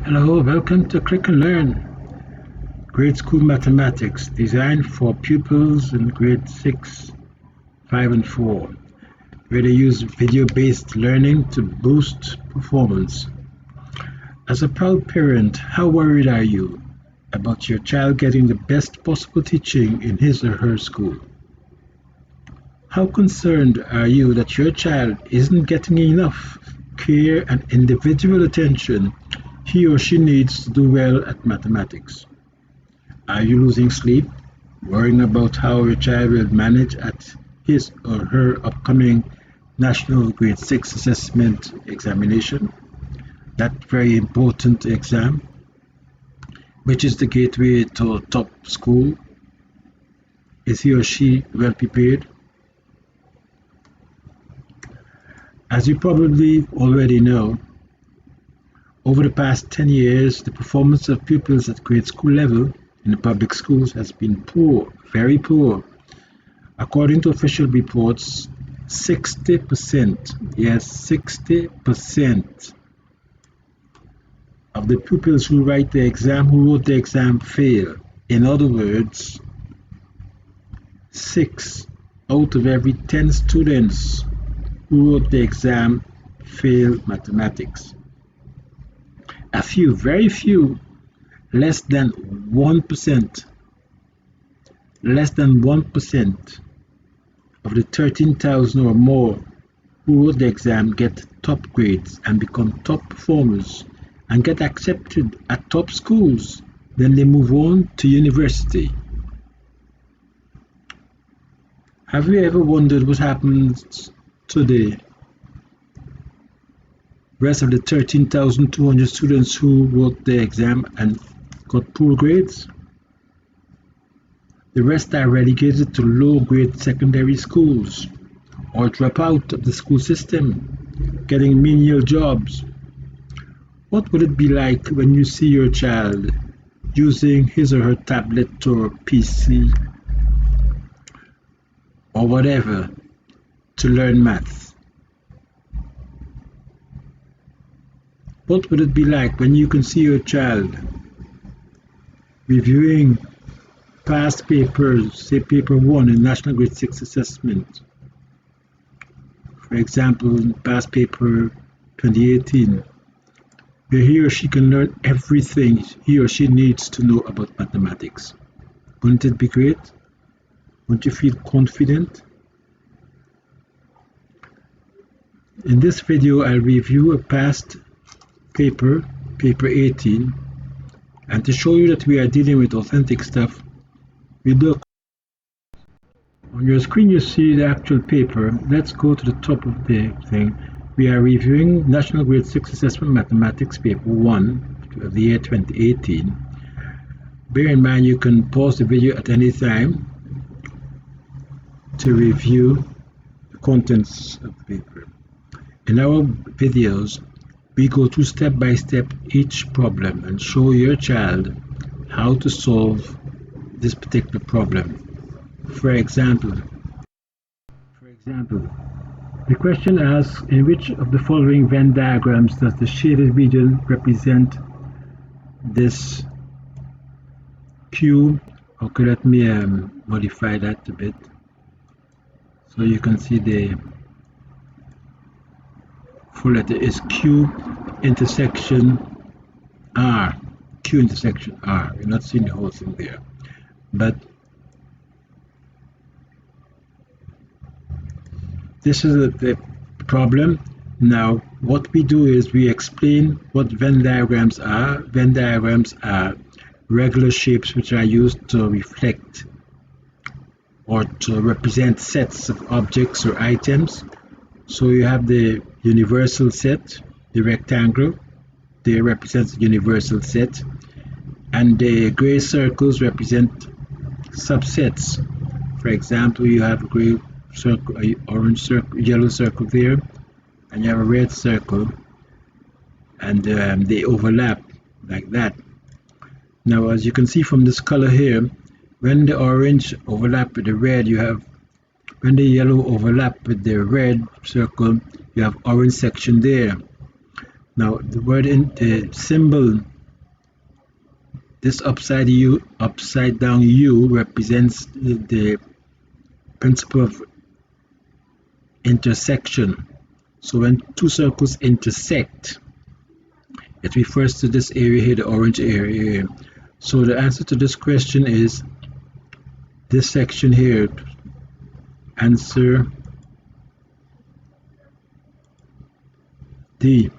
Hello, welcome to Click and Learn, grade school mathematics designed for pupils in grade 6, 5 and 4, where they use video-based learning to boost performance. As a proud parent, how worried are you about your child getting the best possible teaching in his or her school? How concerned are you that your child isn't getting enough care and individual attention he or she needs to do well at mathematics? Are you losing sleep, worrying about how your child will manage at his or her upcoming National Grade 6 Assessment examination? That very important exam, which is the gateway to top school. Is he or she well prepared? As you probably already know, over the past 10 years, the performance of pupils at grade school level in the public schools has been poor, very poor. According to official reports, 60%, yes, 60% of the pupils who wrote the exam fail. In other words, 6 out of every 10 students who wrote the exam failed mathematics. A few, very few, less than 1%, of the 13,000 or more who wrote the exam get top grades and become top performers and get accepted at top schools. Then they move on to university. Have you ever wondered what happens to the rest of the 13,200 students who wrote the exam and got poor grades? The rest are relegated to low-grade secondary schools or drop out of the school system, getting menial jobs. What would it be like when you see your child using his or her tablet or PC or whatever to learn math? What would it be like when you can see your child reviewing past papers, say paper 1 in National Grade 6 Assessment? For example, past paper 2018, where he or she can learn everything he or she needs to know about mathematics. Wouldn't it be great? Wouldn't you feel confident? In this video, I'll review a past paper 18, and to show you that we are dealing with authentic stuff, we look. On your screen you see the actual paper. Let's go to the top of the thing. We are reviewing National Grade 6 Assessment Mathematics Paper 1 of the year 2018. Bear in mind you can pause the video at any time to review the contents of the paper. In our videos, we go through step by step each problem and show your child how to solve this particular problem. For example, the question asks, in which of the following Venn diagrams does the shaded region represent this Q? Okay, let me modify that a bit so you can see the full letter is Q intersection R. Q intersection R. You're not seeing the whole thing there, but this is the problem. Now, what we do is we explain what Venn diagrams are. Venn diagrams are regular shapes which are used to reflect or to represent sets of objects or items. So you have the universal set, the rectangle, they represent the universal set, and the gray circles represent subsets. For example, you have a gray circle, a orange circle, yellow circle there, and you have a red circle, and they overlap like that. Now, as you can see from this color here, when the orange overlap with the red, when the yellow overlap with the red circle, you have orange section there. Now, the symbol This upside down U represents the principle of intersection. So when two circles intersect, it refers to this area here, the orange area. So the answer to this question is this section here. Answer D.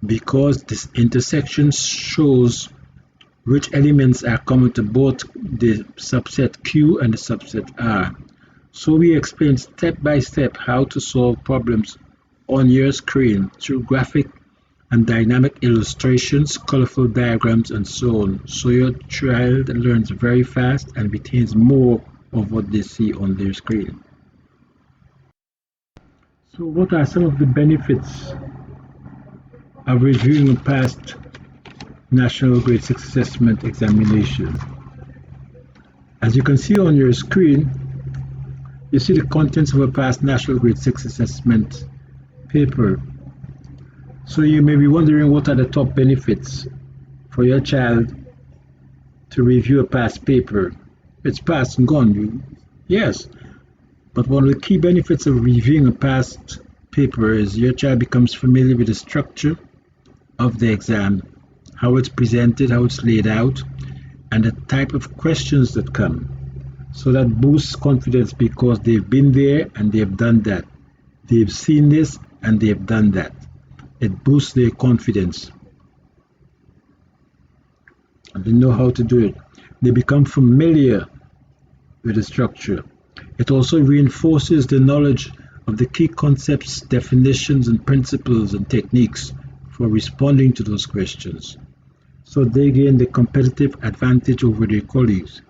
Because this intersection shows which elements are common to both the subset Q and the subset R. So we explain step by step how to solve problems on your screen through graphic and dynamic illustrations, colorful diagrams, and so on. So your child learns very fast and retains more of what they see on their screen. So what are some of the benefits of reviewing a past National Grade 6 Assessment examination? As you can see on your screen, you see the contents of a past National Grade 6 Assessment paper. So you may be wondering, what are the top benefits for your child to review a past paper? It's past and gone, yes. But one of the key benefits of reviewing a past paper is your child becomes familiar with the structure of the exam, how it's presented, how it's laid out, and the type of questions that come. So that boosts confidence because they've been there and they've done that. They've seen this and they've done that. It boosts their confidence. And they know how to do it. They become familiar with the structure. It also reinforces the knowledge of the key concepts, definitions, and principles and techniques for responding to those questions. So they gain the competitive advantage over their colleagues.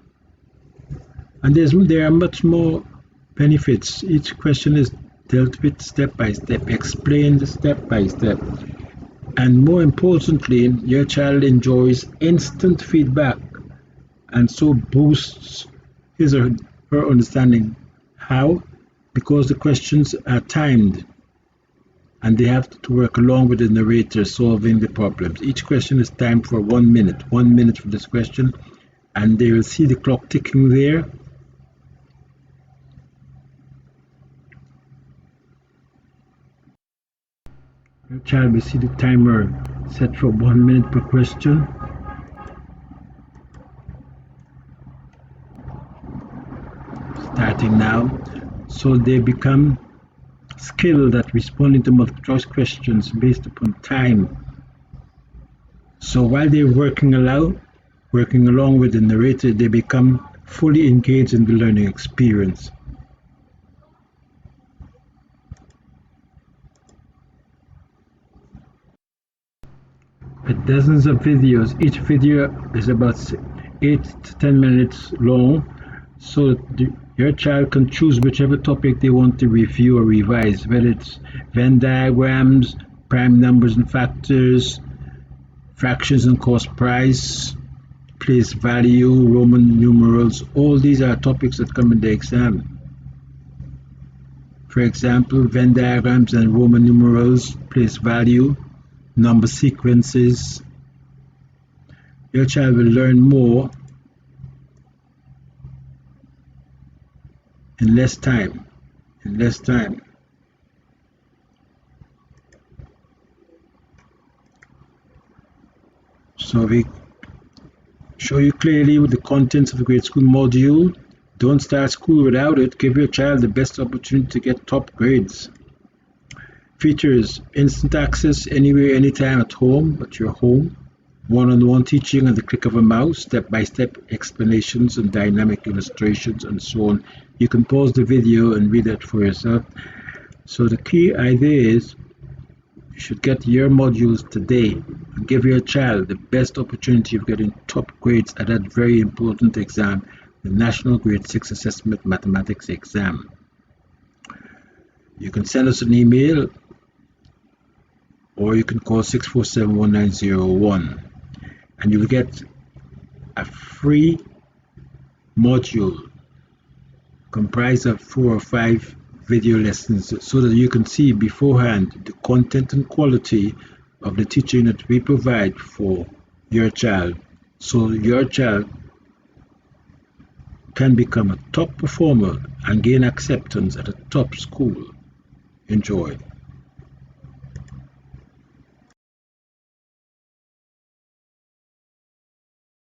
And there are much more benefits. Each question is dealt with step by step, explained step by step. And more importantly, your child enjoys instant feedback and so boosts his or her understanding. How? Because the questions are timed and they have to work along with the narrator solving the problems. Each question is timed for 1 minute, 1 minute for this question, and they will see the clock ticking there. Your child will see the timer set for 1 minute per question. Starting now. So they become skilled at responding to multiple choice questions based upon time. So while they're working along with the narrator, they become fully engaged in the learning experience. With dozens of videos, each video is about 8 to 10 minutes long, so your child can choose whichever topic they want to review or revise, whether it's Venn diagrams, prime numbers and factors, fractions and cost price, place value, Roman numerals. All these are topics that come in the exam. For example, Venn diagrams and Roman numerals, place value, number sequences. Your child will learn more in less time. So we show you clearly with the contents of the grade school module. Don't start school without it. Give your child the best opportunity to get top grades. Features: instant access anywhere, anytime at home, at your home. One-on-one teaching at the click of a mouse, step-by-step explanations and dynamic illustrations and so on. You can pause the video and read that for yourself. So the key idea is you should get your modules today and give your child the best opportunity of getting top grades at that very important exam, the National Grade 6 Assessment Mathematics exam. You can send us an email or you can call 647-1901 and you will get a free module comprised of 4 or 5 video lessons so that you can see beforehand the content and quality of the teaching that we provide for your child, so your child can become a top performer and gain acceptance at a top school. Enjoy.